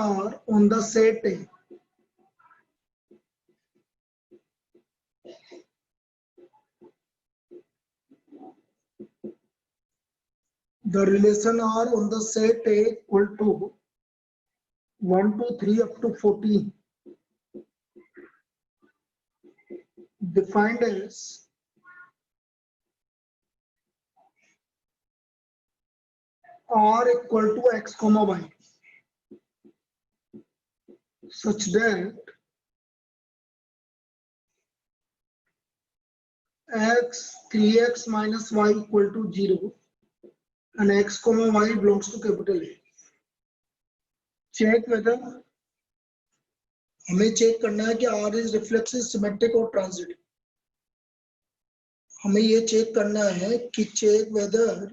R on the set A. The relation R on the set A equal to 1 to 3 up to 14, defined as R equal to x comma y, such that x 3x minus y equal to 0 and x comma y belongs to capital A. Check whether हमें check करना है कि R is reflexive, symmetric और transitive. हमें ये check करना है कि check whether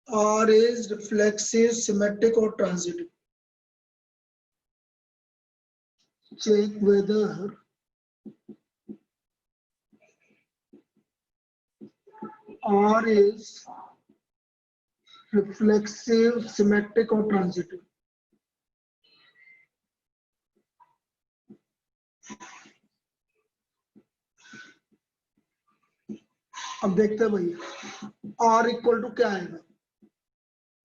R is reflexive, symmetric or transitive. Check whether R is reflexive, symmetric or transitive. अब देखते हैं भैया R इक्वल टू क्या आएगा.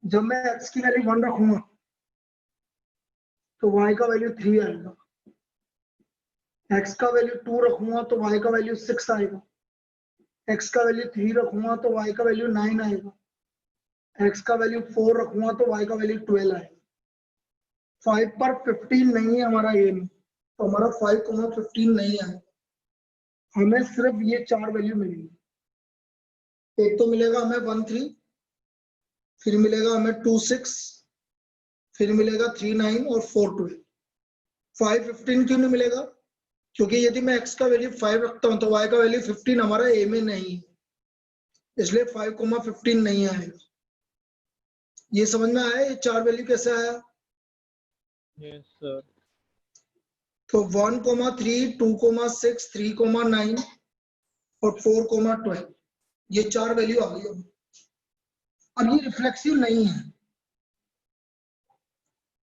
जब मैं x की वैल्यू 1 रखूंगा तो y का वैल्यू 3 आएगा. x का वैल्यू 2 रखूंगा तो y का वैल्यू 6 आएगा. x का वैल्यू 3 रखूंगा तो y का वैल्यू 9 आएगा. x का वैल्यू 4 रखूंगा तो y का वैल्यू 12 आएगा. 5 पर 15 नहीं है हमारा ये में, तो हमारा 5,15 नहीं आएगा. हमें सिर्फ ये 4 वैल्यू मिलेंगी. एक तो मिलेगा हमें 1 3, फिर मिलेगा हमें 2 6, फिर मिलेगा 3 9 और 4 12. 5 15 क्यों नहीं मिलेगा? क्योंकि यदि मैं x का वैल्यू 5 रखता हूं तो y का वैल्यू 15 हमारा a में नहीं है, इसलिए 5,15 नहीं आएगा. ये समझ में आया ये 4 वैल्यू कैसे आया? Yes sir. तो 1, 3, 2, 6, 3, 9 और 4, 12 ये 4 वैल्यू आ गई. अब ये रिफ्लेक्सिव नहीं है.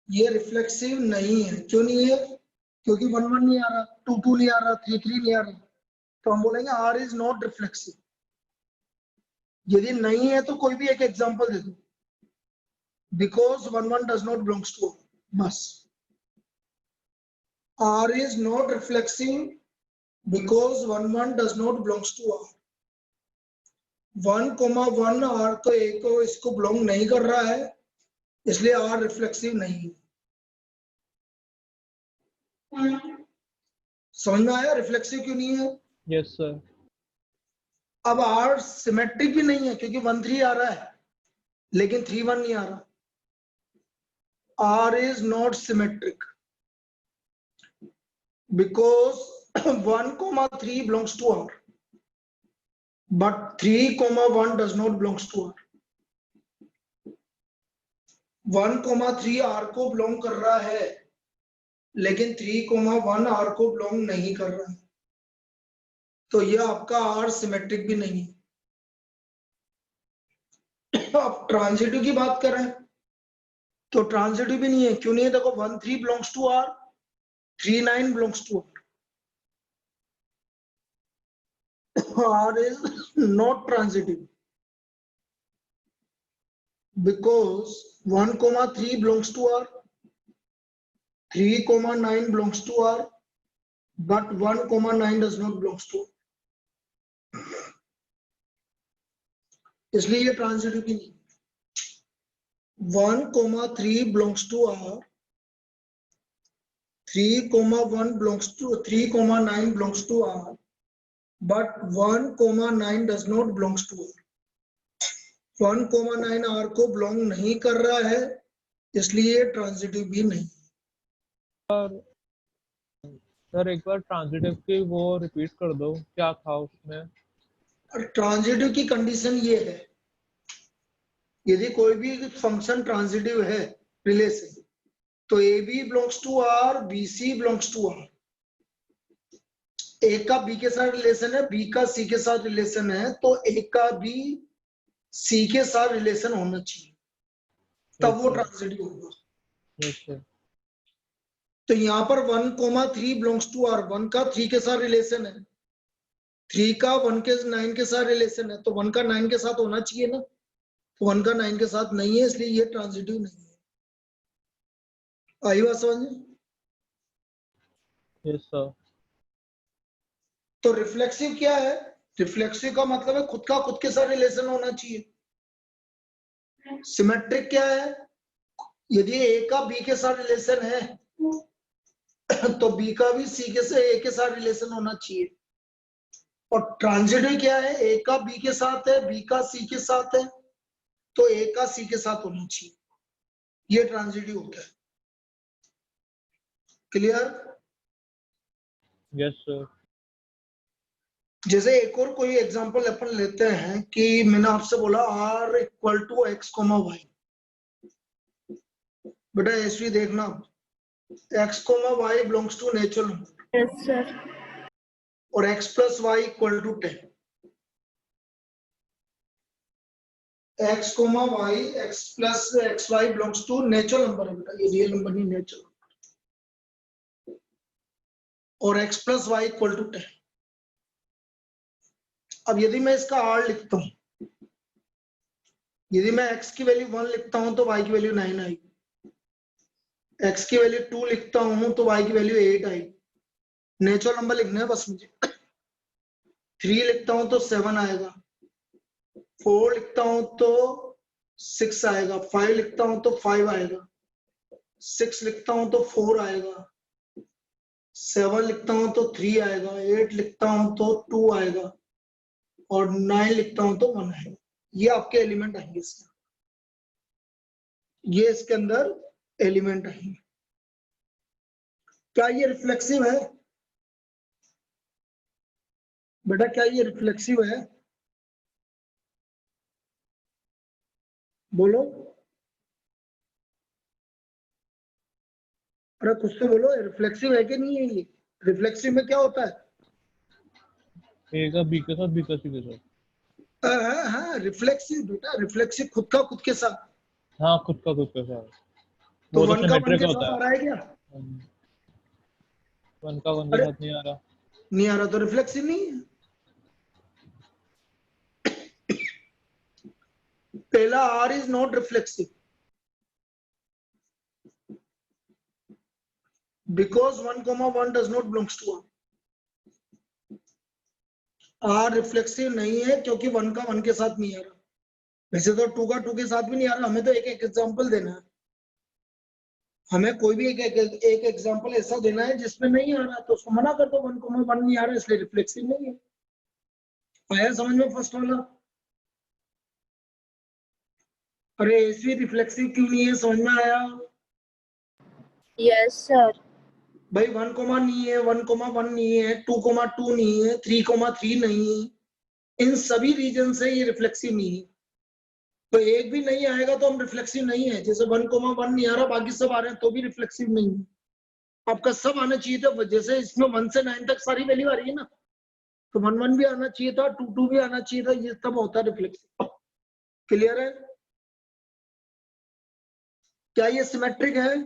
ये रिफ्लेक्सिव नहीं है. क्यों नहीं है? क्योंकि 1 1 नहीं आ रहा, 2 2 नहीं आ रहा, 3 3 नहीं आ रहा. तो हम बोलेंगे R इज नॉट रिफ्लेक्सिव. यदि नहीं है तो कोई भी एक एग्जांपल दे दो. Because 1 1 does not belongs to bus. R is not reflexive because 1 1 does not belongs to R. 1, 1 R को A को इसको बिलोंग नहीं कर रहा है, इसलिए R रिफ्लेक्सिव नहीं है. समझ में आया रिफ्लेक्सिव क्यों नहीं है? Yes sir. अब R सिमेट्रिक भी नहीं है क्योंकि 1 3 आ रहा है लेकिन 3 1 नहीं आ रहा. R is not symmetric because 1, 3 belongs to R, but 3, 1 does not belongs to R. 1, 3 R को बिलोंग कर रहा है लेकिन 3, 1 R को बिलोंग नहीं कर रहा है. तो यह आपका R सिमेट्रिक भी नहीं है. अब ट्रांजिटिव की बात करें तो ट्रांजिटिव भी नहीं है. क्यों नहीं है? देखो 1 3 belongs to R, 3 9 belongs to R. R is not transitive because 1, 3 belongs to R, 3, 9 belongs to R, but 1, 9 does not belongs to R. इसलिए ये ट्रांजिटिव की नहीं. 1, 3 belongs to R, 3, 1 belongs to 3, 9 belongs to R, but 1, 9 does not belongs to R. 1, 9 R को belong नहीं कर रहा है इसलिए ट्रांजिटिव भी नहीं. सर एक बार ट्रांजिटिव की वो रिपीट कर दो, क्या था उसमें? ट्रांजिटिव की कंडीशन ये है, यदि कोई भी फंक्शन ट्रांजिटिव है रिलेशन, तो a B belongs to R, B C belongs to R. A का बी के साथ रिलेशन है, बी का सी के साथ रिलेशन है, तो ए का बी सी के साथ रिलेशन होना चाहिए, तब वो ट्रांजिटिव होगा. Yes sir. तो यहाँ पर 1,3 बिलोंग्स टू आर, 1 का 3 के साथ रिलेशन है, 3 का 1 के 9 के साथ रिलेशन है, तो 1 का 9 के साथ होना चाहिए ना, तो 1 का 9 के साथ नहीं है, इसलिए ये ट्रांजिटिव नहीं है। आई बात समझ में? Yes sir. तो रिफ्लेक्सिव क्या है? रिफ्लेक्सिव का मतलब है खुद का खुद के साथ रिलेशन होना चाहिए। सिमेट्रिक क्या है? यदि ए का बी के साथ रिलेशन है तो बी का भी सी के से ए के साथ रिलेशन होना चाहिए। और ट्रांजिटिव क्या है? ए का बी के साथ है, बी का सी के साथ है, तो ए का सी के साथ होना चाहिए, ये ट्रांजिटिव होता है। क्लियर? Yes sir. जैसे एक और कोई एग्जांपल अपन लेते हैं कि मैंने आपसे बोला r equal to X comma Y. बेटा एसवी देखना, x comma Y belongs to natural number. Yes sir. और x plus Y equal to 10। x comma Y, x plus X Y belongs to natural number है बेटा, ये real number नहीं, natural. और x plus Y equal to 10। अब यदि मैं इसका r लिखता हूं, यदि मैं x की वैल्यू 1 लिखता हूं तो y की वैल्यू 9 आएगी, x की वैल्यू 2 लिखता हूं तो y की वैल्यू 8 आएगी। नेचुरल नंबर लिखना है बस मुझे। 3 लिखता हूं तो 7 आएगा, 4 लिखता हूं तो 6 आएगा, 5 लिखता हूं तो 5 आएगा, 6 लिखता हूं तो 4 आएगा, 7 लिखता हूं तो 3 आएगा, 8 लिखता हूं तो 2 आएगा, और 9 लिखता हूं तो 1 आएगा। ये आपके एलिमेंट आएंगे इसके, ये इसके अंदर एलिमेंट आएंगे। क्या ये रिफ्लेक्सिव है? बेटा क्या ये रिफ्लेक्सिव है? बोलो, अरे कुछ तो बोलो, रिफ्लेक्सिव है कि नहीं है ये? रिफ्लेक्सिव में क्या होता है? ए का बी के साथ, बी का सी के साथ। हाँ रिफ्लेक्सिव बेटा, रिफ्लेक्सिव खुद का खुद के साथ। हाँ खुद का साथ। तो वो तो 1 का 1 सिमेट्रिक के होता साथ आ है। रहा है क्या? 1 का 1 के अरे साथ नहीं आ रहा। नहीं आ रहा तो रिफ्लेक्सिव नहीं है। पहला R is not reflexive because 1,1 does not belongs to R reflexive नहीं है क्योंकि 1 का 1 के साथ नहीं आ रहा। वैसे तो 2 का 2 के साथ भी नहीं आ रहा, हमें तो एक एक एग्जांपल देना है, हमें कोई भी एक एग्जांपल ऐसा देना है जिसमें नहीं आ रहा, तो उसको मना कर दो, 1,1 नहीं आ रहा इसलिए रिफ्लेक्सिव नहीं है। आया समझ में फर्स्ट वाला? अरे ऐसी रिफ्लेक्सिव क्यों नहीं है, समझ में आया? Yes sir. भाई 1, नहीं है, 1,1 नहीं है, 2,2 नहीं है, 3,3 नहीं है, इन सभी रीजन से ये रिफ्लेक्सिव नहीं है। तो एक भी नहीं आएगा तो हम रिफ्लेक्सिव नहीं है। जैसे 1,1 नहीं आ रहा, बाकी सब आ रहे हैं तो भी रिफ्लेक्सिव नहीं है। आपका सब आना चाहिए था, जैसे इसमें 1 से 9 तक सारी वैल्यू आ रही है ना, तो 1,1 भी आना चाहिए था, 2,2 भी आना चाहिए था, ये तब होता है रिफ्लेक्सिव। क्लियर है? क्या ये सिमेट्रिक है?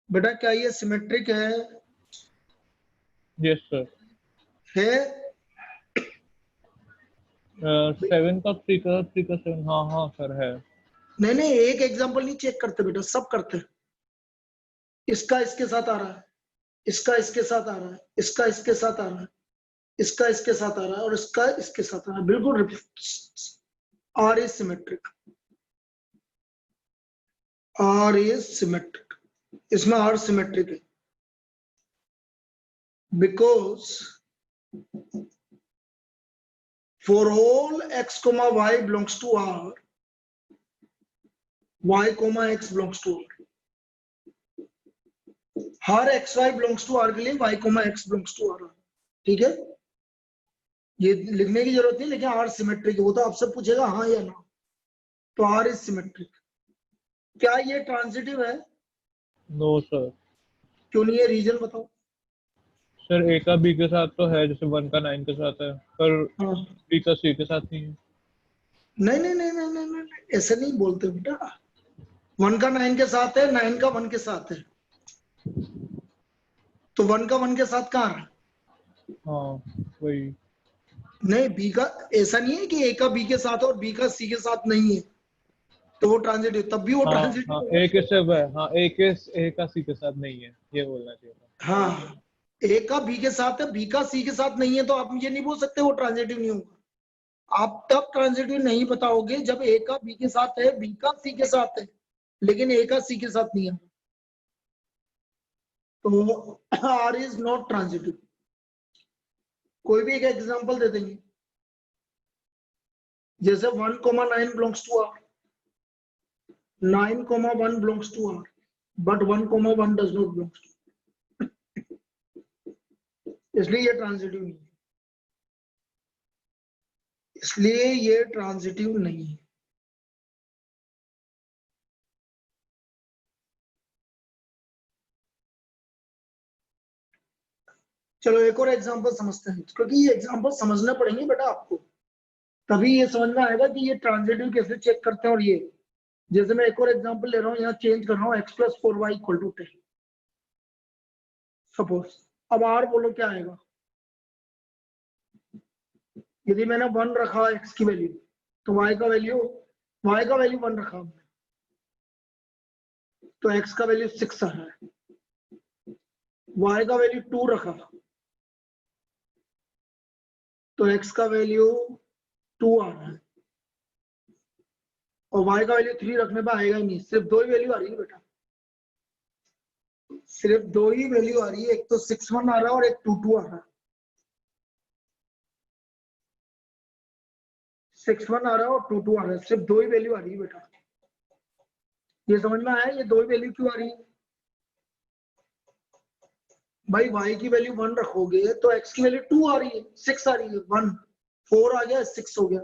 बेटा क्या ये सिमेट्रिक है? Yes sir. है? 7 का 3 का 3 का 7। हाँ हाँ सर है। नहीं नहीं, एक एग्जांपल नहीं चेक करते बेटा, सब करते हैं। इसका इसके साथ आ रहा है, इसका इसके साथ आ रहा है, इसका इसके साथ आ रहा है, इसका इसके साथ आ रहा है, और इसका इसके साथ आ रहा है, बिल्कुल R is symmetric. R is symmetric, इसमें R सिमेट्रिक है because for all x, y belongs to R, y, x belongs to R। हर X Y belongs to R के लिए y, x belongs to R. ठीक है, ये लिखने की जरूरत नहीं, लेकिन आर सिमेट्रिक है, वो तो आपसे पूछेगा हाँ या ना, तो आर इज सिमेट्रिक। क्या ये ट्रांजिटिव है? No sir. क्यों नहीं है, रीजन बताओ। सर ए का बी के साथ तो है, जैसे 1 का 9 के साथ है, पर हाँ। बी का सी के साथ नहीं है। नहीं नहीं नहीं नहीं नहीं, नहीं, नहीं ऐसे नहीं बोलते बेटा। 1 का 9 के साथ है, 9 का 1 के साथ है, तो 1 का 1 के साथ कहाँ रहा? हाँ वही। नहीं, बी का ऐसा नहीं है कि ए का बी के साथ है और बी का सी के साथ नहीं है, तो वो ट्रांजिटिव, तब भी वो हाँ ट्रांजिटिव हाँ, होगा। ए के सिर्फ है, हाँ ए का सी के साथ नहीं है, ये बोलना चाहिए था। हाँ, ए का बी के साथ है, बी का सी के साथ नहीं है, तो आप ये नहीं बोल सकते वो ट्रांजिटिव नहीं होगा। आप तब ट्रांजिटिव नहीं बताओगे जब ए का बी के साथ है, बी का सी के साथ है, लेकिन ए का सी के साथ नहीं है, तो आर इज नॉट ट्रांजिटिव। कोई भी एक एग्जांपल दे देंगे, जैसे 1,9 belongs to R, 9,1 belongs to R, but 1,1 does not belongs to, इसलिए ये ट्रांजिटिव नहीं है, इसलिए ये ट्रांजिटिव नहीं है। चलो एक और एग्जांपल समझते हैं, क्योंकि ये एग्जांपल समझना पड़ेंगे बेटा आपको, तभी ये समझ में आएगा कि ये ट्रांजिटिव कैसे चेक करते हैं। और ये जैसे मैं एक और एग्जांपल ले रहा हूँ, यहाँ चेंज कर रहा हूँ, x + 4y = 10 सपोज। अब आर बोलो क्या आएगा? यदि मैंने 1 रखा x की वैल्यू, तो y का वैल्यू 1 रखा हमने, तो x का वैल्यू 6 आ रहा है, y का वैल्यू 2 रखा, तो x का वैल्यू 2 आ रहा है, और y का वैल्यू 3 रखने पर आएगा ही नहीं, सिर्फ 2 ही वैल्यू आ रही है बेटा, सिर्फ 2 ही वैल्यू आ रही है, एक तो 6,1 आ रहा है और एक 2,2 आ रहा है, 6,1 आ रहा है और 2,2 आ रहा है, सिर्फ 2 ही वैल्यू आ रही है बेटा। ये समझ में आया ये 2 ही वैल्यू क्यों आ रही है? भाई y की वैल्यू 1 रखोगे तो x की वैल्यू 2 आ रही है, 6 आ रही है, 1 4 आ गया, 6 हो गया।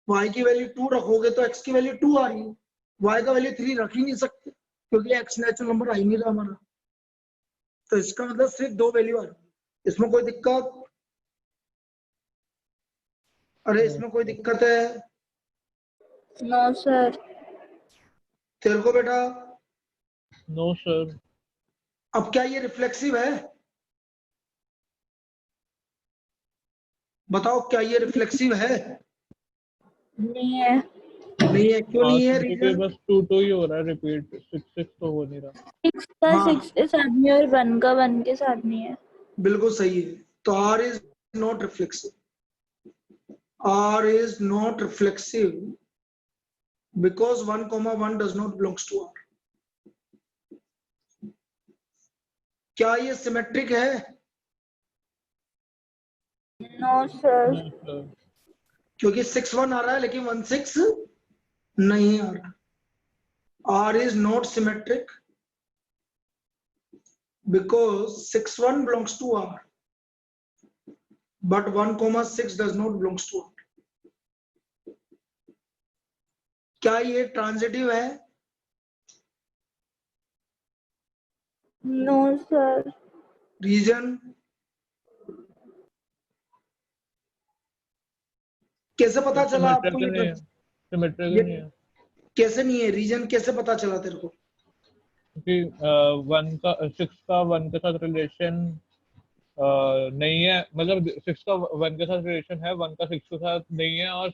y की वैल्यू 2 रखोगे तो x की वैल्यू 2 आ रही है, y का वैल्यू 3 रख ही नहीं सकते क्योंकि x नेचुरल नंबर आ ही नहीं रहा हमारा, तो इसका मतलब सिर्फ 2 वैल्यू आ रही है। इसमें कोई दिक्कत? अरे इसमें कोई दिक्कत है? No sir. तेरे को बेटा? No sir. अब क्या ये रिफ्लेक्सिव है? बताओ क्या ये रिफ्लेक्सिव है? नहीं है। नहीं है, क्यों हाँ नहीं है? क्योंकि रीजन? बस 2 ही हो रहा है रिपीट, 6 तो हो नहीं रहा। 6 का हाँ 6 के साथ नहीं है और 1 का 1 के साथ नहीं है। बिल्कुल सही है, तो R is not reflexive, R is not reflexive because 1,1 does not belongs to R. क्या ये सिमेट्रिक है? No sir. No sir. क्योंकि 6,1 आ रहा है लेकिन 1,6 नहीं आ रहा। R is not symmetric because 6,1 belongs to R, but 1,6 does not belongs to R. क्या ये ट्रांजिटिव है? No sir. रीजन? कैसे पता चला सिमेट्रिक आपको नहीं है, सिमेट्रिक ये नहीं है कैसे नहीं है? रीजन कैसे पता चला तेरे को? क्योंकि 6 का 1 के साथ रिलेशन नहीं है, मतलब 6 का 1 के साथ रिलेशन है, 1 का 6 के साथ नहीं है, और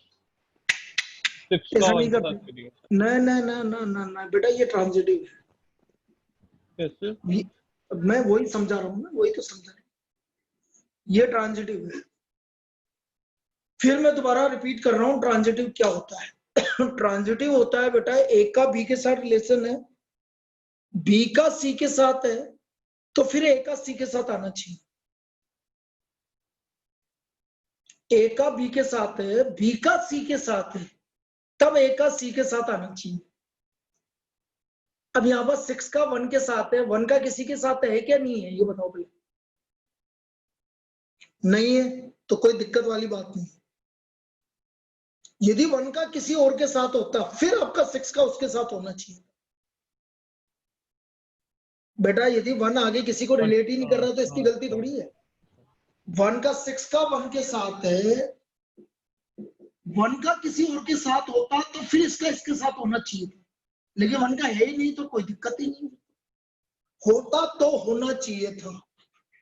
6 का ऐसा 1 नहीं के करते। साथ नहीं है। नहीं नहीं नहीं नहीं नहीं नहीं बेटा, ये ट्रांजिटिव है। कैसे? मैं वही समझा रहा हूँ ना, वही तो समझा रहा हूँ, ये ट्रांजिटिव है। फिर मैं दोबारा रिपीट कर रहा हूँ, ट्रांजिटिव क्या होता है? ट्रांजिटिव होता है बेटा, ए का बी के साथ रिलेशन है, बी का सी के साथ है, तो फिर ए का सी के साथ आना चाहिए। ए का बी के साथ है, बी का सी के साथ है, तब ए का सी के साथ आना चाहिए। अब यहाँ पर 6 का 1 के साथ है, 1 का किसी के साथ है क्या? नहीं है, ये बताओ पहले। नहीं है तो कोई दिक्कत वाली बात नहीं। यदि 1 का किसी और के साथ होता फिर आपका 6 का उसके साथ होना चाहिए। बेटा यदि 1 आगे किसी को रिलेट ही नहीं कर रहा तो इसकी गलती थोड़ी है। 1 का 6 का 1 के साथ है, 1 का किसी और के साथ होता तो फिर इसका इसके साथ होना चाहिए। लेकिन 1 का है ही नहीं तो कोई दिक्कत ही नहीं। होता तो होना चाहिए था,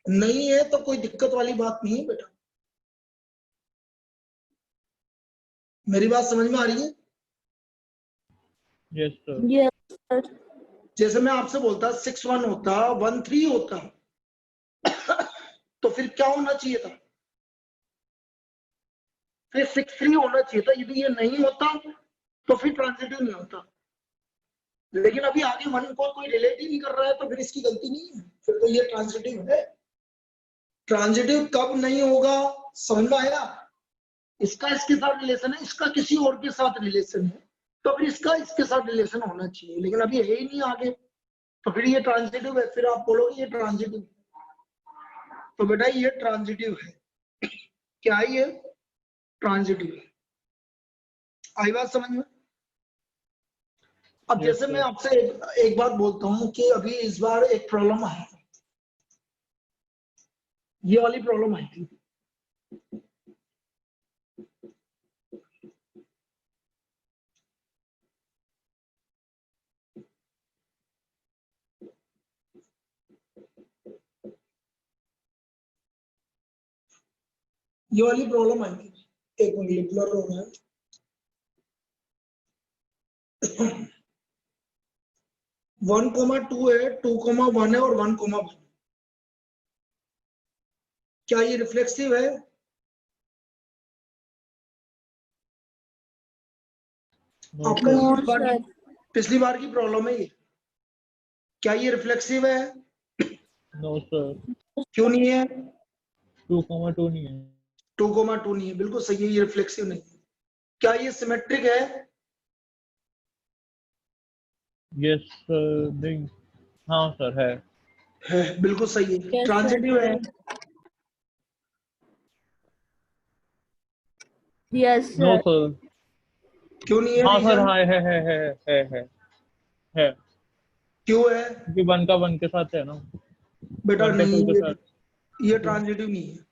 नहीं है तो कोई दिक्कत वाली बात नहीं है बेटा। मेरी बात समझ में आ रही है? Yes sir. Yes, sir. जैसे मैं आपसे बोलता 6-1 होता 1-3 होता तो फिर क्या होना चाहिए था? फिर 6-3 होना चाहिए था। यदि ये नहीं होता तो फिर ट्रांजिटिव नहीं होता। लेकिन अभी आगे 1 को कोई रिलेट ही नहीं कर रहा है तो फिर इसकी गलती नहीं है, फिर तो ये ट्रांजिटिव है। ट्रांजिटिव कब नहीं होगा, समझ में आया? इसका इसके साथ रिलेशन है, इसका किसी और के साथ रिलेशन है, तो फिर इसका इसके साथ रिलेशन होना चाहिए, लेकिन अभी है ही नहीं आगे, तो फिर ये ट्रांजिटिव है। फिर आप बोलोगे ये ट्रांजिटिव, तो बेटा ये ट्रांजिटिव है। क्या है ये? ट्रांजिटिव है। आई बात समझ में? अब Yes, जैसे मैं sir. आपसे एक बात बोलता हूं कि अभी इस बार एक प्रॉब्लम आई, ये वाली प्रॉब्लम आई थी। ये वाली प्रॉब्लम आई थी, एक मिनट ब्लर हो रहा है। 1,2 है, 2,1 है और 1,1। क्या ये रिफ्लेक्सिव है? No, आपका sir. No, पिछली बार की प्रॉब्लम है ये। क्या ये रिफ्लेक्सिव है? No, sir. क्यों नहीं है? 2,2 नहीं है। 2,2 नहीं है, बिल्कुल सही है, ये रिफ्लेक्सिव नहीं है। क्या ये सिमेट्रिक है? Yes sir. नहीं, हाँ सर है। है, बिल्कुल सही है। Yes, sir. ट्रांजिटिव है? Yes, no sir. सर। क्यों नहीं है? हाँ सर, रीजन हाँ है क्यों है? क्योंकि 1 का 1 के साथ है ना, बेटा 1 का नहीं, 2 के साथ। ये ट्रांजिटिव नहीं है।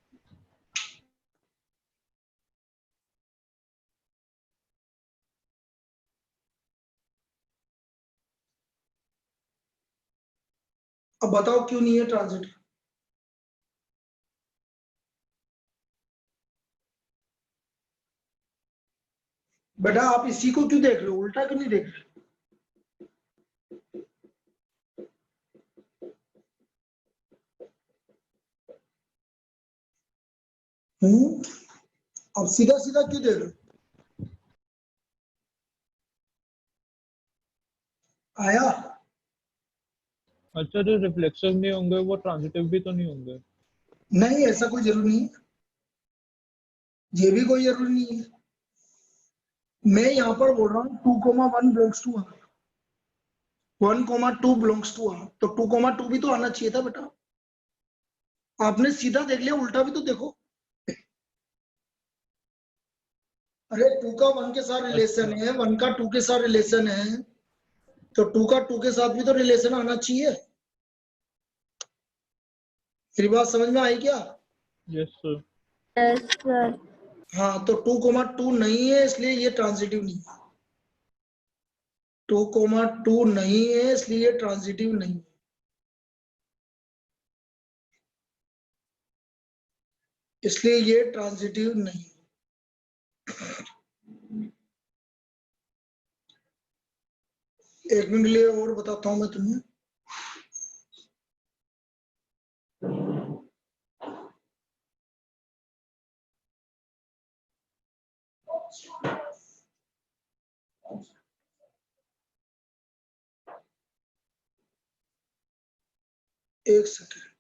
अब बताओ क्यों नहीं है ट्रांजिटिव? बेटा आप इसी को क्यों देख रहे हो, उल्टा क्यों नहीं देख रहे? अब सीधा सीधा क्यों देख रहे हो? आया? अच्छा, जो रिफ्लेक्सिव नहीं होंगे वो ट्रांजिटिव भी तो नहीं होंगे। नहीं, ऐसा कोई जरूरी नहीं है, ये भी कोई जरूरी नहीं है। मैं यहाँ पर बोल रहा हूँ 2,1 बिलोंग्स टू 1,2 बिलोंग्स टू तो 2,2 भी तो आना चाहिए था बेटा। आपने सीधा देख लिया, उल्टा भी तो देखो। अरे 2 का 1 के साथ रिलेशन अच्छा। है, 1 का 2 के साथ रिलेशन है, तो 2 का 2 के साथ भी तो रिलेशन आना चाहिए। मेरी बात समझ में आई क्या? Yes sir. Yes, sir. हाँ, तो 2,2 नहीं है इसलिए ये ट्रांजिटिव नहीं है। 2,2 नहीं है इसलिए ये ट्रांजिटिव नहीं है। इसलिए ये ट्रांजिटिव नहीं। एक मिनट लिए और बताता हूं मैं तुम्हें। एक सेकेंड।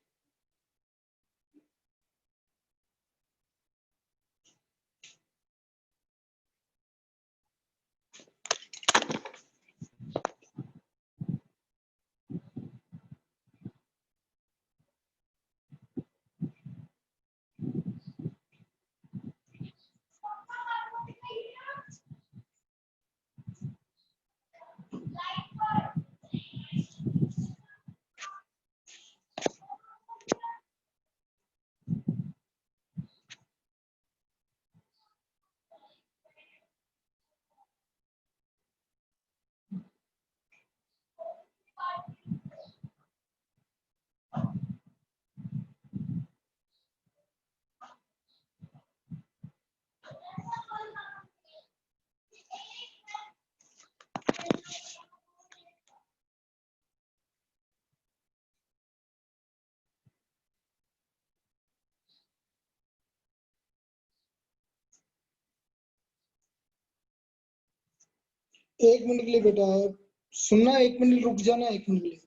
एक मिनट के लिए बेटा सुनना, 1 मिनट रुक जाना, 1 मिनट के लिए।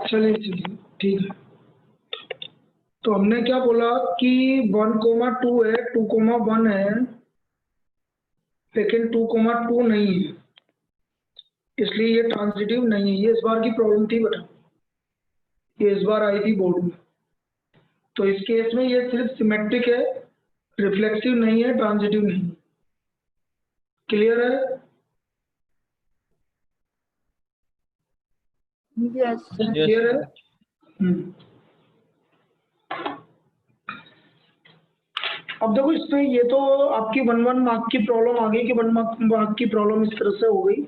चलिए चलिए ठीक है। तो हमने क्या बोला कि 1,2 है, 2,1 है, लेकिन 2,2 नहीं है, इसलिए ये ट्रांजिटिव नहीं है। ये इस बार की प्रॉब्लम थी बेटा, ये इस बार आई थी बोर्ड में। तो इस केस में ये सिर्फ सिमेट्रिक है, रिफ्लेक्सिव नहीं है, ट्रांजिटिव नहीं है। क्लियर है? Yes, sir. Yes, क्लियर है? sir. अब देखो इसमें ये तो आपकी 1 मार्क की प्रॉब्लम आ गई कि 1 मार्क की प्रॉब्लम इस तरह से हो गई।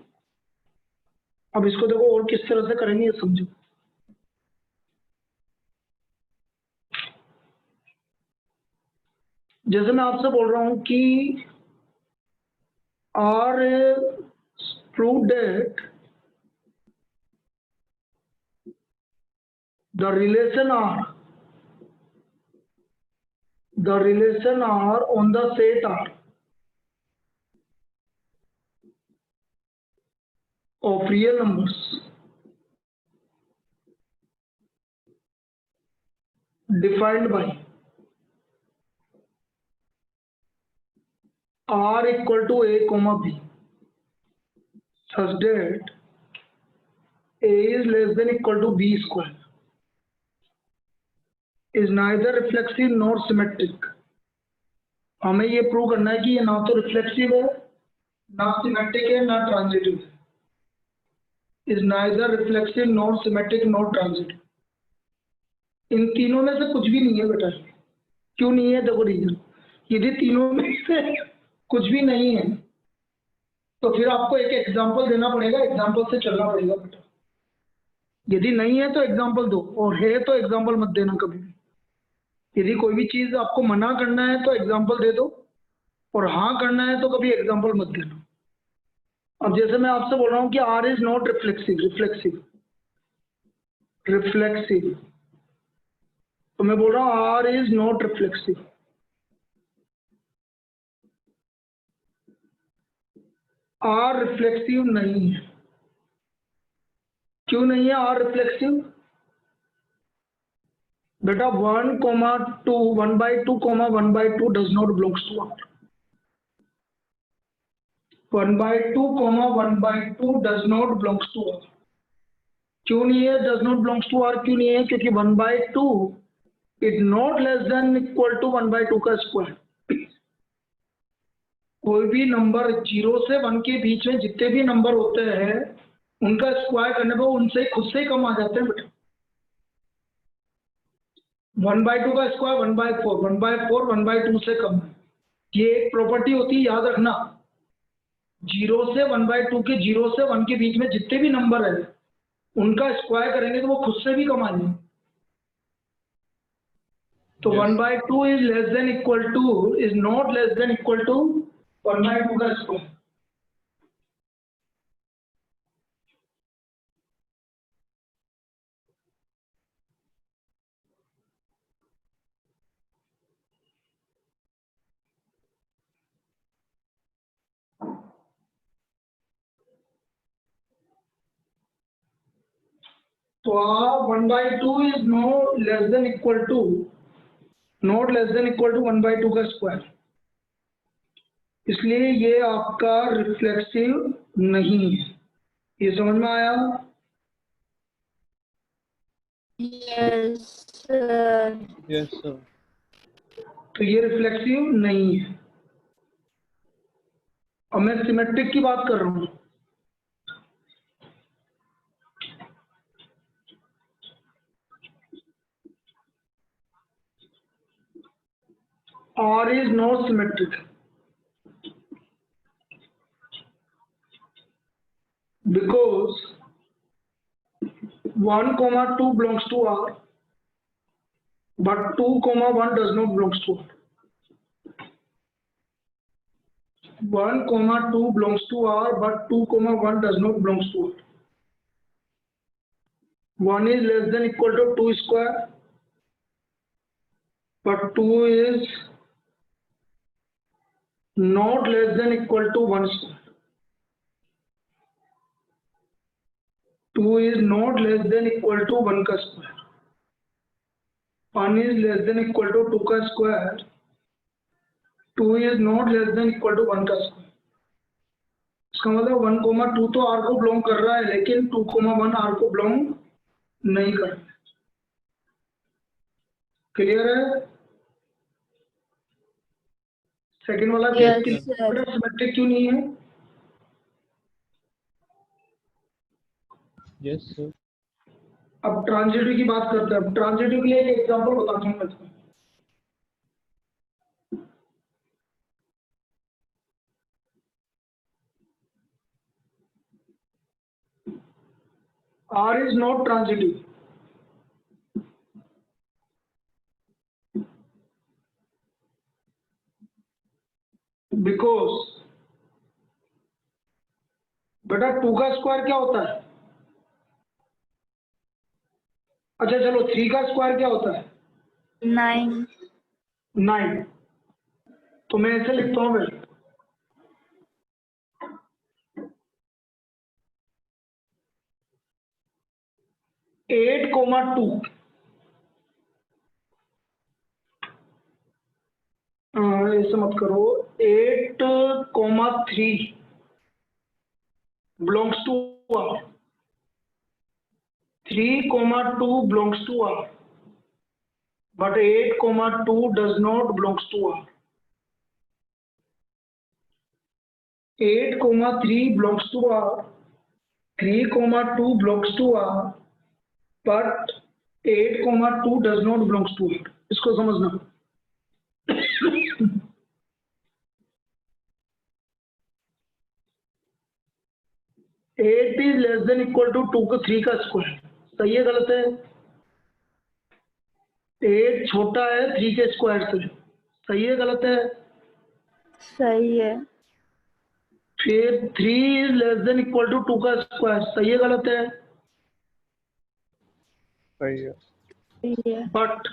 अब इसको देखो और किस तरह से करेंगे ये समझो। जैसे मैं आपसे बोल रहा हूं कि R prove that the relation R on the set R of real numbers defined by r equal to a comma b such that a is less than equal to b square is neither reflexive nor symmetric। हमें ये prove करना है कि ये ना तो reflexive है, ना सिमेट्रिक है, ना ट्रांजिटिव है। is neither reflexive nor symmetric nor transitive। इन तीनों में से कुछ भी नहीं है बेटा। क्यों नहीं है? देखो रीजन, यदि तीनों में से कुछ भी नहीं है तो फिर आपको एक एग्जांपल देना पड़ेगा, एग्जांपल से चलना पड़ेगा बेटा। यदि नहीं है तो एग्जांपल दो, और है तो एग्जांपल मत देना कभी भी। यदि कोई भी चीज आपको मना करना है तो एग्जांपल दे दो, और हाँ करना है तो कभी एग्जांपल मत देना। अब जैसे मैं आपसे बोल रहा हूं कि R is not reflexive, reflexive तो मैं बोल रहा हूं R is not reflexive. R reflexive नहीं है। क्यों नहीं है आर रिफ्लेक्सिव? बेटा 1,2 1/2 1/2 does not belongs to R. 1/2 1/2 does not belongs to R. क्यों नहीं है does not belongs to R? क्यों नहीं है? क्योंकि 1/2 is not less than equal to 1/2 का स्क्वायर। कोई भी नंबर 0 से 1 के बीच में जितने भी नंबर होते हैं उनका स्क्वायर करने पर उनसे खुद से ही कम आ जाते हैं बेटा। 1/2 का स्क्वायर 1/4, 1/4 1/2 से कम है। ये एक प्रॉपर्टी होती है, याद रखना। 0 से 1/2 के 0 से 1 के बीच में जितने भी नंबर है उनका स्क्वायर करेंगे तो वो खुद से भी कम आ जाएंगे। तो 1/2 is less than equal to, is not less than equal to 1/2 का स्क्वायर। तो 1/2 is not less than equal to 1/2 का स्क्वायर, इसलिए ये आपका रिफ्लेक्सिव नहीं है। ये समझ में आया? Yes, sir. Yes, sir. तो ये रिफ्लेक्सिव नहीं है। अब मैं सिमेट्रिक की बात कर रहा हूं। R is not symmetric because 1, 2 belongs to R, but 2, 1 does not belongs to R. 1, 2 belongs to R, but 2, 1 does not belongs to R. 1 is less than equal to 2 square, but 2 is not less than equal to 1 square. 2 is not less than equal to 1 का square. 1 is less than equal to 2 का square. 2 is not less than equal to 1 का square. इसका मतलब 1, 2 तो R को belong कर रहा है, लेकिन 2, 1 R को बिलोंग नहीं कर रहा है। क्लियर है? सेकंड वाला Yes, केस sir. सिमेट्रिक क्यों नहीं है? Yes, sir. अब ट्रांजिटिव की बात करते हैं। अब ट्रांजिटिव के लिए एक एग्जांपल बताता हूं मैं। R is not transitive because बेटा 2 का स्क्वायर क्या होता है? अच्छा चलो 3 का स्क्वायर क्या होता है? 9. 9। तो मैं ऐसे लिखता हूं फिर 8, 2 ऐसे मत करो। 8, 3 belongs to R. 3, 2 belongs to R, but 8, 2 does not belongs to R. 8, 3 belongs to R. 3, 2 belongs to R, but 8, 2 does not belongs to R. इसको समझना। 8 is less than equal to 2 का 3 का स्क्वायर। सही है गलत है? 8 छोटा है 3 के स्क्वायर से। सही है गलत है? सही है. फिर 3 is less than equal to 2 का स्क्वायर। सही है गलत है? सही है. सही है. But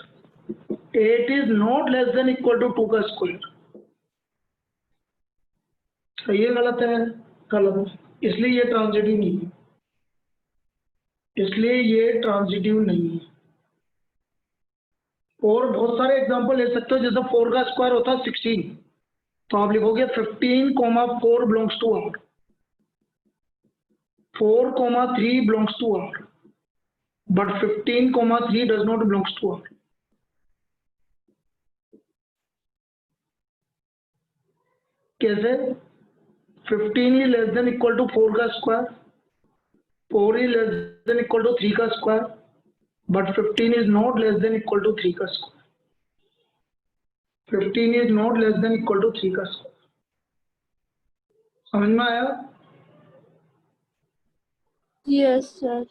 8 is not less than equal to 2 का स्क्वायर। सही है गलत है? गलत। इसलिए ये ट्रांजिटिव नहीं है। इसलिए ये ट्रांजिटिव नहीं है। और बहुत सारे एग्जांपल ले सकते हो, जैसे 4 का स्क्वायर होता है 16, तो आप लिखोगे 15, 4 belongs to R. 4, 3 belongs to R, but 15, 3 does not belongs to R. कैसे? 15 is less than equal to 4 का square, 4 is less than equal to 3 का square, but 15 is not less than equal to 3 का square. 15 is not less than equal to 3 का square. समझ में आया? Yes, sir.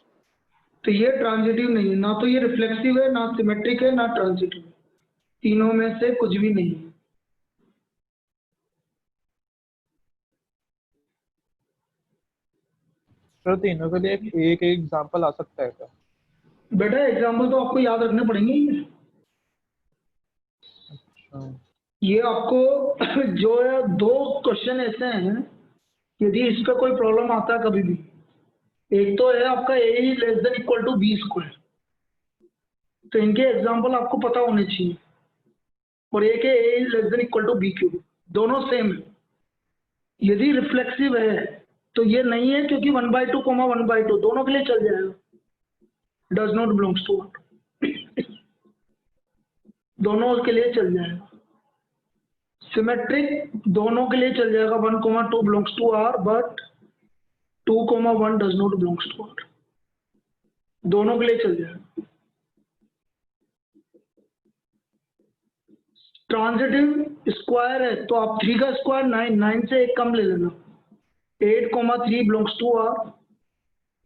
तो ये ट्रांजिटिव नहीं है। ना तो ये रिफ्लेक्सिव है, ना सिमेट्रिक है, ना ट्रांजिटिव है। तीनों में से कुछ भी नहीं है। सर तीनों के लिए एक एग्जांपल आ सकता है क्या? बेटा एग्जाम्पल तो आपको याद रखने पड़ेंगे ही। ये आपको जो है 2 क्वेश्चन ऐसे हैं, यदि इस पे कोई प्रॉब्लम आता है कभी भी, एक तो है आपका a less than equal to b square, तो इनके एग्जाम्पल आपको पता होने चाहिए, और एक है a less than equal to b cube, दोनों सेम है। यदि रिफ्लेक्सिव है तो ये नहीं है, क्योंकि 1/2 1/2 दोनों के लिए चल जाएगा, does not belongs to R, दोनों के लिए चल जाएगा। सिमेट्रिक दोनों के लिए चल जाएगा, 1 2 belongs to R, but 2 1 does not belongs to R, दोनों के लिए चल जाएगा। ट्रांजिटिव स्क्वायर है तो आप 3 का स्क्वायर 9, 9 से एक कम ले लेना, 8 3 belongs to R,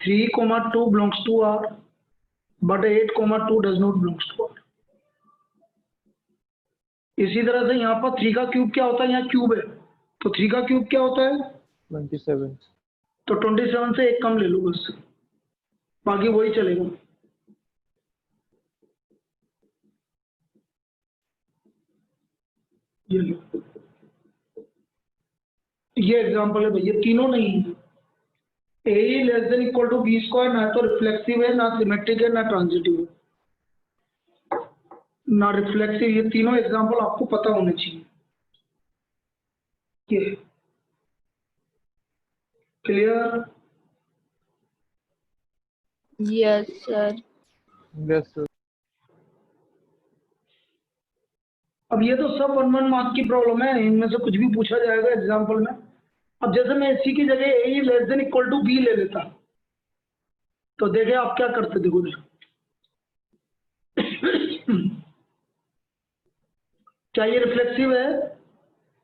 3 2 belongs to R, but 8 2 does not belongs to R. इसी तरह से यहाँ पर 3 का क्यूब क्या होता है, यहाँ क्यूब है तो 3 का क्यूब क्या होता है 27, तो 27 से एक कम ले लो बस, बाकी वही चलेगा। ये लो, ये एग्जांपल है भैया, तीनों नहीं है। A less than equal to b square ना तो रिफ्लेक्सिव है, ना सिमेट्रिक है, ना ट्रांजिटिव है, ना रिफ्लेक्सिव, ये तीनों एग्जांपल आपको पता होने चाहिए। ये clear? Yes, sir. yes sir. अब ये तो सब 1 मार्क की प्रॉब्लम है, इनमें से कुछ भी पूछा जाएगा एग्जाम्पल में। अब जैसे मैं इसी की जगह a less than equal to b ले लेता, तो देखे आप क्या करते, देखो क्या ये रिफ्लेक्सिव है?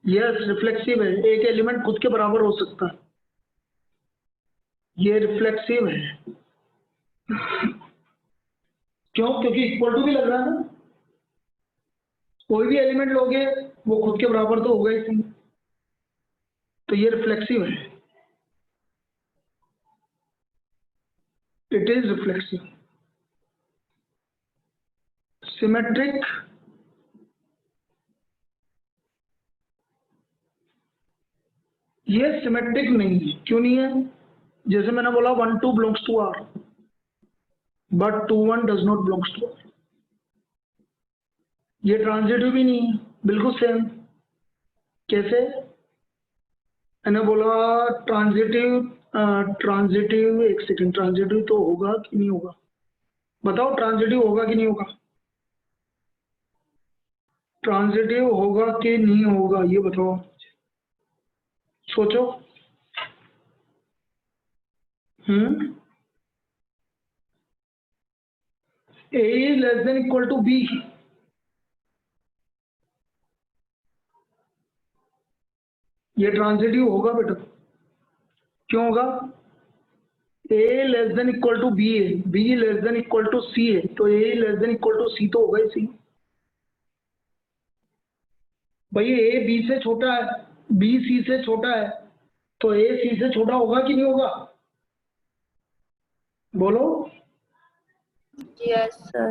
यस रिफ्लेक्सिव है, एक एलिमेंट खुद के बराबर हो सकता है, ये रिफ्लेक्सिव है। क्यों? क्योंकि इक्वल टू भी लग रहा है ना, कोई भी एलिमेंट लोगे वो खुद के बराबर तो होगा ही सही, तो ये रिफ्लेक्सिव है, इट इज रिफ्लेक्सिव। सिमेट्रिक ये सिमेट्रिक नहीं है, क्यों नहीं है? जैसे मैंने बोला 1 2 belongs to R, but 2 1 does not belongs to R. ये ट्रांजिटिव भी नहीं है, बिल्कुल सेम। कैसे? मैंने बोला ट्रांजिटिव, ट्रांजिटिव, एक सेकंड, ट्रांजिटिव तो होगा कि नहीं होगा, बताओ ट्रांजिटिव होगा कि नहीं होगा, ट्रांजिटिव होगा कि नहीं होगा, ये बताओ, सोचो। A less than equal to b, ये ट्रांजिटिव होगा बेटा, क्यों होगा? A less than equal to b है, b less than equal to c है, तो a less than equal to c तो होगा ही सी। भाई ए बी से छोटा है, बी सी से छोटा है, तो ए सी से छोटा होगा कि नहीं होगा, बोलो। Yes, sir.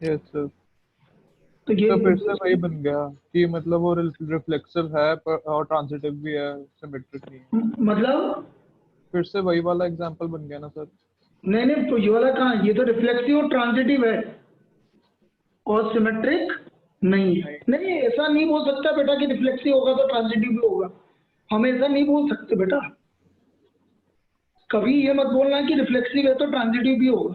yes sir. तो ये तो फिर से वही बन गया कि मतलब वो रिफ्लेक्सिव है और ट्रांजिटिव भी है, सिमेट्रिक नहीं है। मतलब फिर से वही वाला एग्जांपल बन गया ना सर। नहीं नहीं, तो ये वाला कहाँ, ये तो रिफ्लेक्सिव और ट्रांजिटिव है और सिमेट्रिक नहीं है। नहीं, ऐसा नहीं बोल सकता बेटा कि रिफ्लेक्सिव होगा तो ट्रांजिटिव भी होगा, हम ऐसा नहीं बोल सकते बेटा। कभी ये मत बोलना कि रिफ्लेक्सिव है तो ट्रांजिटिव भी होगा,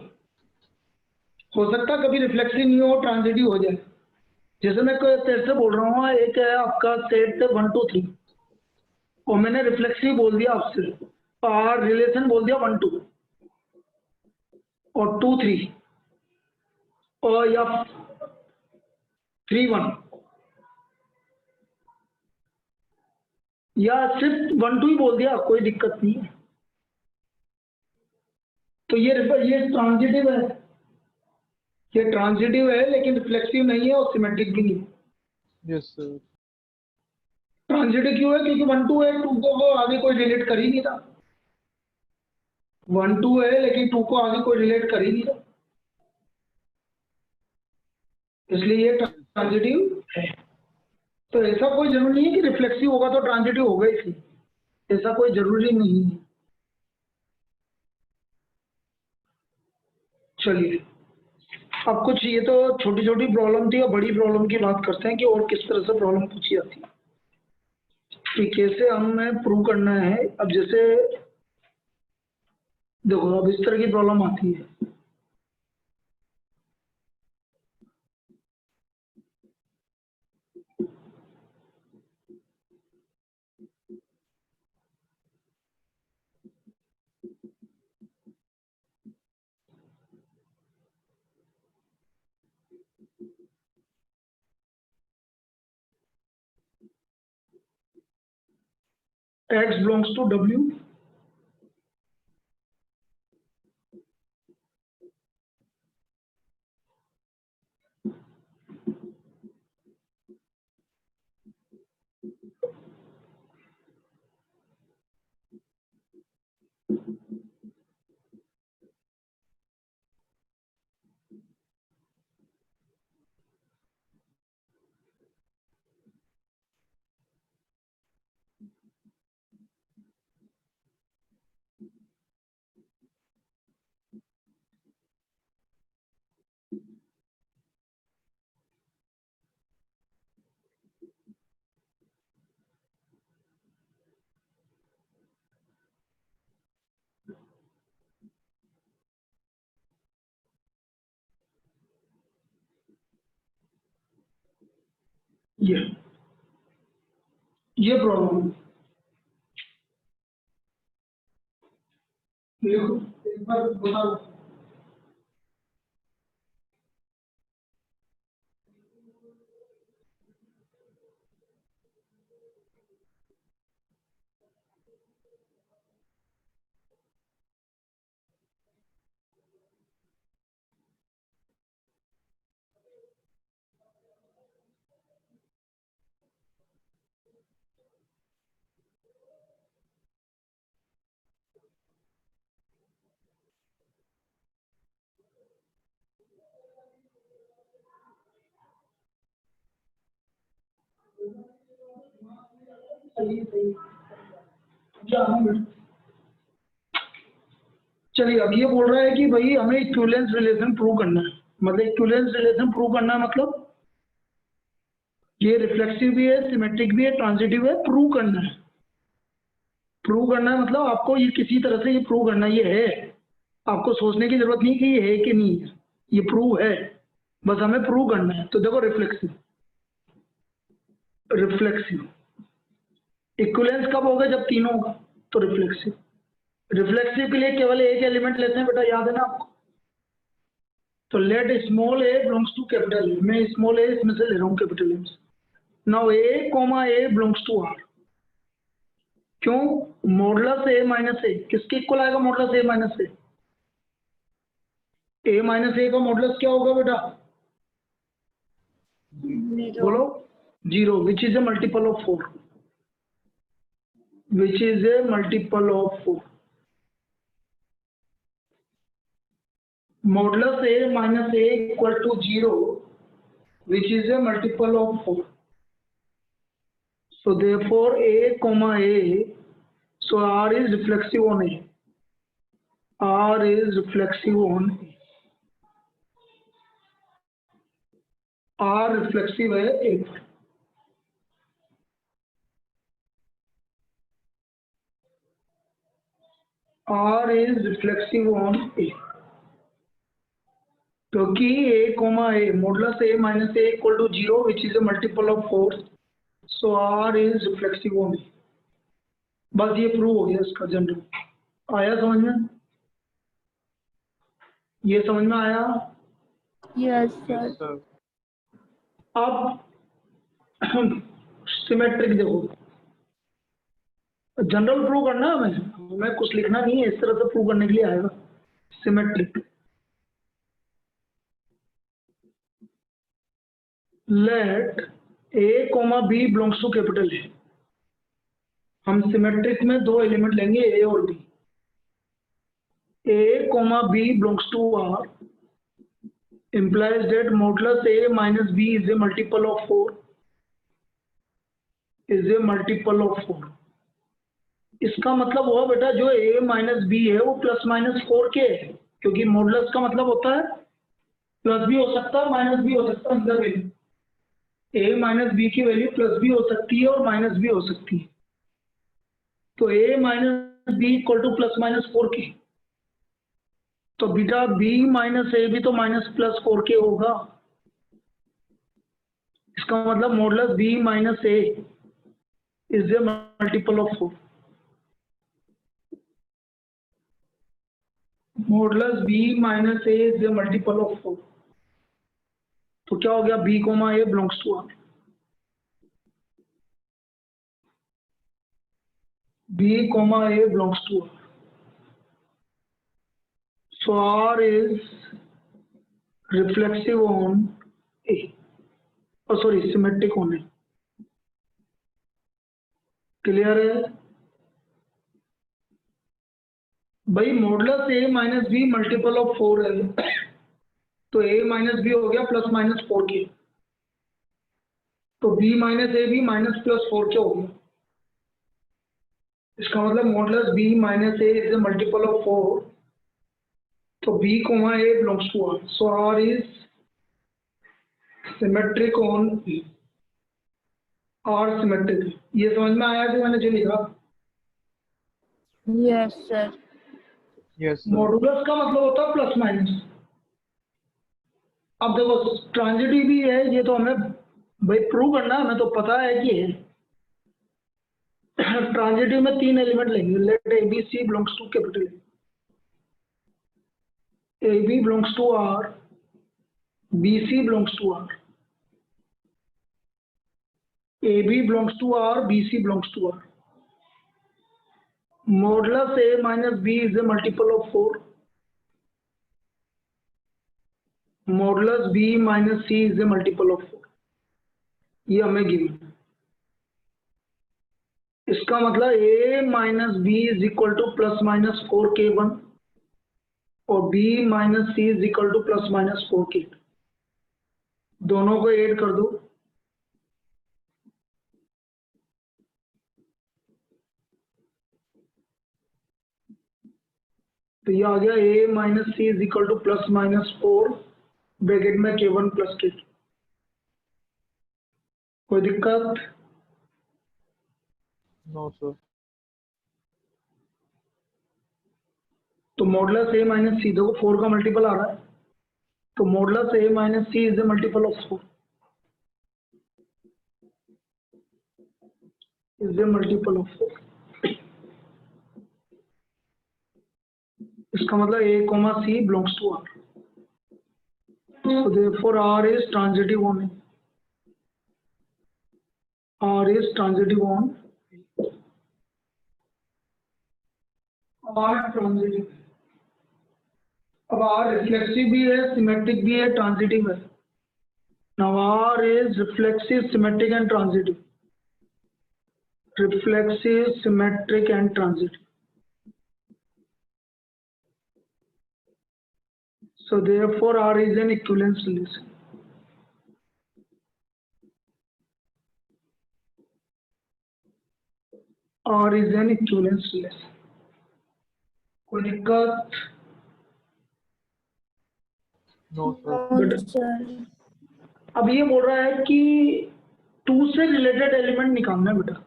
हो सकता कभी रिफ्लेक्सिव नहीं हो ट्रांजिटिव हो जाए। जैसे मैं तेरे से बोल रहा हूँ, एक है आपका सेट 1 2 3 और मैंने रिफ्लेक्सिव बोल दिया आपसे, और रिलेशन बोल दिया 1 2 और 2 3 और या 3 1 या सिर्फ 1 2 ही बोल दिया, कोई दिक्कत नहीं है। तो ये ट्रांजिटिव है, ये ट्रांजिटिव है लेकिन रिफ्लेक्सिव नहीं है और सिमेट्रिक भी नहीं है। Yes sir. ट्रांजिटिव क्यों है? क्योंकि 1 2 है, 2 को आगे कोई रिलेट कर ही नहीं रहा। 1 2 है लेकिन 2 को आगे कोई रिलेट कर ही नहीं रहा, इसलिए ये ट्रांजिटिव है। तो ऐसा कोई जरूरी नहीं है कि रिफ्लेक्सिव होगा तो ट्रांजिटिव होगा ही, ऐसा कोई जरूरी नहीं है। चलिए, अब कुछ ये तो छोटी छोटी प्रॉब्लम थी, और बड़ी प्रॉब्लम की बात करते हैं कि और किस तरह से प्रॉब्लम पूछी जाती है कि कैसे हमें प्रूव करना है। अब जैसे देखो, अब इस तरह की प्रॉब्लम आती है। X belongs to W. ये प्रॉब्लम लिखो, एक बार बताओ। सही सही। चलिए, अब ये बोल रहा है कि भाई हमें इक्विवेलेंस रिलेशन प्रूव करना है। मतलब इक्विवेलेंस रिलेशन प्रूव करना है, मतलब ये रिफ्लेक्सिव भी है, सिमेट्रिक भी है, ट्रांजिटिव है, प्रूव करना है। प्रूव करना है मतलब आपको ये किसी तरह से ये प्रूव करना, ये है, आपको सोचने की जरूरत नहीं कि ये है कि नहीं है, ये प्रूव है, बस हमें प्रूव करना है। तो देखो, रिफ्लेक्सिव रिफ्लेक्सिव इक्विवेलेंस कब होगा? जब तीनों होगा तो रिफ्लेक्सिव। रिफ्लेक्सिव के लिए केवल एक एलिमेंट लेते हैं बेटा, याद है ना आपको? तो let small A belongs to capital A. मैं स्मॉल ए इसमें से ले रहा हूँ capital A. Now A comma A belongs to R. क्यों? मॉडुलस ए माइनस ए किसके इक्वल आएगा? Modulus A minus A minus A का मॉडुलस क्या होगा बेटा? बोलो। 0, which is a multiple of 4। Which is a multiple of 4। Modulus A minus A equal to 0, which is a multiple of 4. So therefore A comma A, so R is reflexive on A. R is reflexive on A. R reflexive है A पर। R is reflexive on A. क्योंकि A comma A, modulus A minus A equal to 0, which is a multiple of 4. So R is reflexive on A. बस ये prove हो गया इसका general. आया समझ में? ये समझ में आया? Yes, sir. अब सिमेट्रिक देखो, जनरल प्रूव करना है हमें कुछ लिखना नहीं है, इस तरह से प्रूव करने के लिए आएगा। Symmetric, let A comma B belongs to capital A. हम सिमेट्रिक में दो एलिमेंट लेंगे, ए और B. A comma B belongs to R implies that modulus A minus B is a multiple of 4, is a multiple of 4। इसका मतलब हुआ बेटा जो A माइनस बी है वो प्लस माइनस 4 के है। क्योंकि मॉडुलस का मतलब होता है प्लस भी हो सकता है माइनस भी हो सकता है अंदर वैल्यू। ए माइनस बी की वैल्यू प्लस भी हो सकती है और माइनस भी हो सकती है। तो a minus b equal to plus minus 4k। तो बेटा बी माइनस ए भी तो माइनस प्लस 4k होगा। इसका मतलब modulus B minus A is the multiple of 4। Modulus B minus A is the multiple of 4। तो क्या हो गया, B comma A belongs to R. B comma A belongs to R. So R is reflexive on A. Oh, sorry, symmetric on A. Clear है? भाई modulus A minus be multiple of 4 है, तो A minus B हो गया plus minus 4k। तो B minus ए भी minus plus 4k हो गया। इसका मतलब modulus B minus A is a multiple of 4। तो B comma A belongs to R. So R is symmetric on A. R symmetric। ये समझ में आया कि मैंने जो लिखा? Yes, sir. Yes, sir. Modulus का मतलब होता है प्लस माइनस। अब देखो ट्रांजिटिव भी है, ये तो हमें भाई प्रूव करना है, हमें तो पता है कि है। ट्रांजिटिव में 3 एलिमेंट लेंगे। Let A B C belongs to capital A B belongs to R, B C belongs to R, A B belongs to R, B C belongs to R. Modulus A minus B is a multiple of 4। Modulus B minus C is a multiple of 4। ये हमें given है। इसका मतलब a minus B is equal to plus minus 4k1 और b minus C is equal to plus minus 4k। दोनों को add कर दो। तो ये आ गया a minus C is equal to plus minus 4 bracket में k1 प्लस k2। कोई दिक्कत? No, sir. तो मॉडुलस a माइनस सी, देखो 4 का मल्टीपल आ रहा है, तो modulus a minus C is the multiple of 4, is the multiple of 4। इसका मतलब a comma c belongs to R. So therefore R is transitive on A. R is transitive on R transitive। अब R reflexive भी है, symmetric भी है, transitive है। Now R is reflexive, symmetric and transitive. Reflexive, symmetric and transitive. So therefore R is an equivalence relation. R is an equivalence relation. कोई दिक्कत? No, sir. No, sir. अब ये बोल रहा है कि 2 से रिलेटेड एलिमेंट निकालना है बेटा।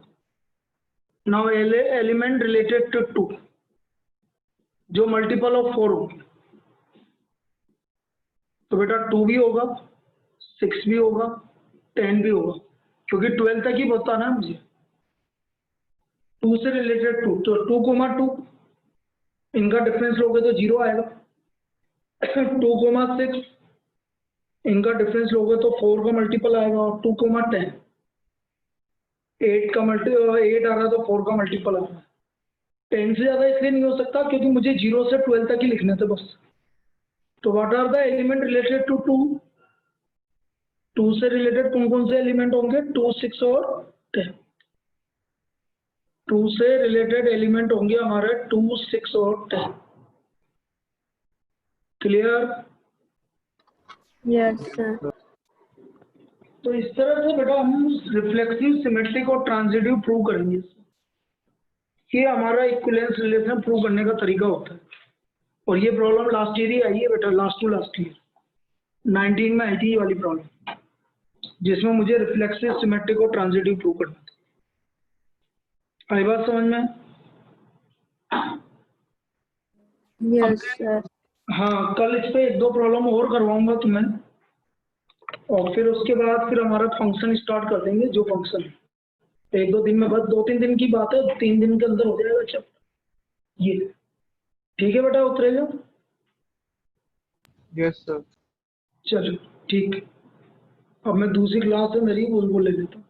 नाउ एलिमेंट रिलेटेड टू 2 जो मल्टीपल ऑफ 4 होंगे। तो बेटा 2 भी होगा, 6 भी होगा, 10 भी होगा, क्योंकि 12 तक ही पता ना मुझे। 2 से रिलेटेड 2, तो 2,2 इनका डिफरेंस लोगे तो 0 आएगा। 2,6 इनका डिफरेंस लोगे तो 4 का मल्टीपल आएगा, और 2,10 8 आ रहा है तो 4 का मल्टीपल आ रहा है। 10 से ज्यादा इसलिए नहीं हो सकता क्योंकि मुझे 0 से 12 तक ही लिखने थे बस। तो what are the element related to 2? 2 से रिलेटेड कौन कौन से एलिमेंट होंगे? 2, 6 और 10। 2 से रिलेटेड एलिमेंट होंगे हमारे 2, 6 और 10। क्लियर? Yes, sir. तो इस तरह से बेटा हम रिफ्लेक्सिव, सिमेट्रिक और ट्रांजिटिव प्रूव करेंगे। ये हमारा इक्विवेलेंस रिलेशन प्रूव करने का तरीका होता है। और ये प्रॉब्लम लास्ट ईयर ही आई है बेटा, लास्ट टू लास्ट ईयर 19 में आई थी ये वाली प्रॉब्लम, जिसमें मुझे रिफ्लेक्सिव, सिमेट्रिक और ट्रांजिटिव प्रूव करना था। आई बात समझ में? Yes, sir. हाँ, कल इस पे 1-2 प्रॉब्लम और करवाऊंगा तुम्हें, और फिर उसके बाद फिर हमारा फंक्शन स्टार्ट कर देंगे, जो फंक्शन है 1-2 दिन में, बस 2-3 दिन की बात है, 3 दिन के अंदर हो जाएगा चैप्टर ये। ठीक है बेटा, उतरेगा? Yes sir. चलो ठीक है, अब मैं दूसरी क्लास है मेरी, वो ले लेता हूँ।